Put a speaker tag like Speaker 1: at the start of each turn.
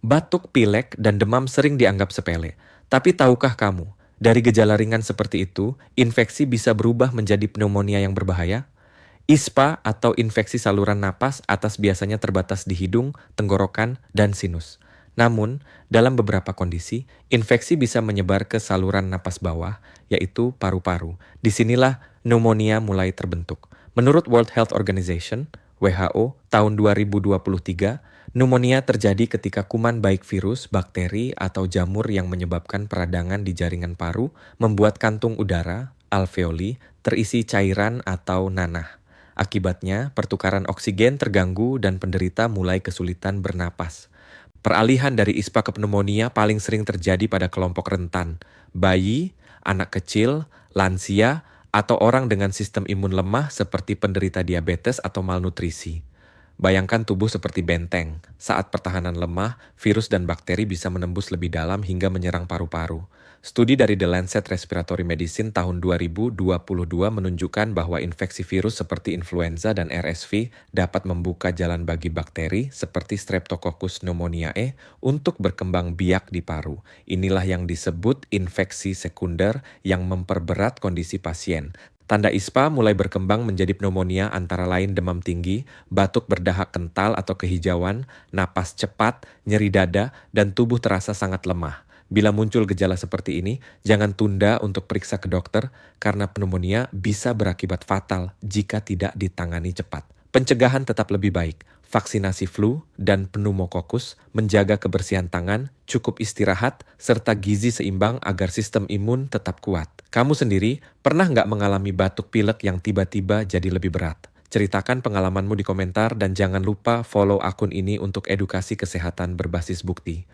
Speaker 1: Batuk, pilek, dan demam sering dianggap sepele. Tapi tahukah kamu, dari gejala ringan seperti itu, infeksi bisa berubah menjadi pneumonia yang berbahaya? ISPA atau infeksi saluran napas atas biasanya terbatas di hidung, tenggorokan, dan sinus. Namun, dalam beberapa kondisi, infeksi bisa menyebar ke saluran napas bawah, yaitu paru-paru. Disinilah pneumonia mulai terbentuk. Menurut World Health Organization, WHO, tahun 2023, pneumonia terjadi ketika kuman baik virus, bakteri, atau jamur yang menyebabkan peradangan di jaringan paru membuat kantung udara, alveoli, terisi cairan atau nanah. Akibatnya, pertukaran oksigen terganggu dan penderita mulai kesulitan bernapas. Peralihan dari ISPA ke pneumonia paling sering terjadi pada kelompok rentan, bayi, anak kecil, lansia, atau orang dengan sistem imun lemah seperti penderita diabetes atau malnutrisi. Bayangkan tubuh seperti benteng. Saat pertahanan lemah, virus dan bakteri bisa menembus lebih dalam hingga menyerang paru-paru. Studi dari The Lancet Respiratory Medicine tahun 2022 menunjukkan bahwa infeksi virus seperti influenza dan RSV dapat membuka jalan bagi bakteri seperti Streptococcus pneumoniae untuk berkembang biak di paru. Inilah yang disebut infeksi sekunder yang memperberat kondisi pasien. Tanda ISPA mulai berkembang menjadi pneumonia antara lain demam tinggi, batuk berdahak kental atau kehijauan, napas cepat, nyeri dada, dan tubuh terasa sangat lemah. Bila muncul gejala seperti ini, jangan tunda untuk periksa ke dokter karena pneumonia bisa berakibat fatal jika tidak ditangani cepat. Pencegahan tetap lebih baik. Vaksinasi flu dan pneumokokus, menjaga kebersihan tangan, cukup istirahat, serta gizi seimbang agar sistem imun tetap kuat. Kamu sendiri pernah nggak mengalami batuk pilek yang tiba-tiba jadi lebih berat? Ceritakan pengalamanmu di komentar dan jangan lupa follow akun ini untuk edukasi kesehatan berbasis bukti.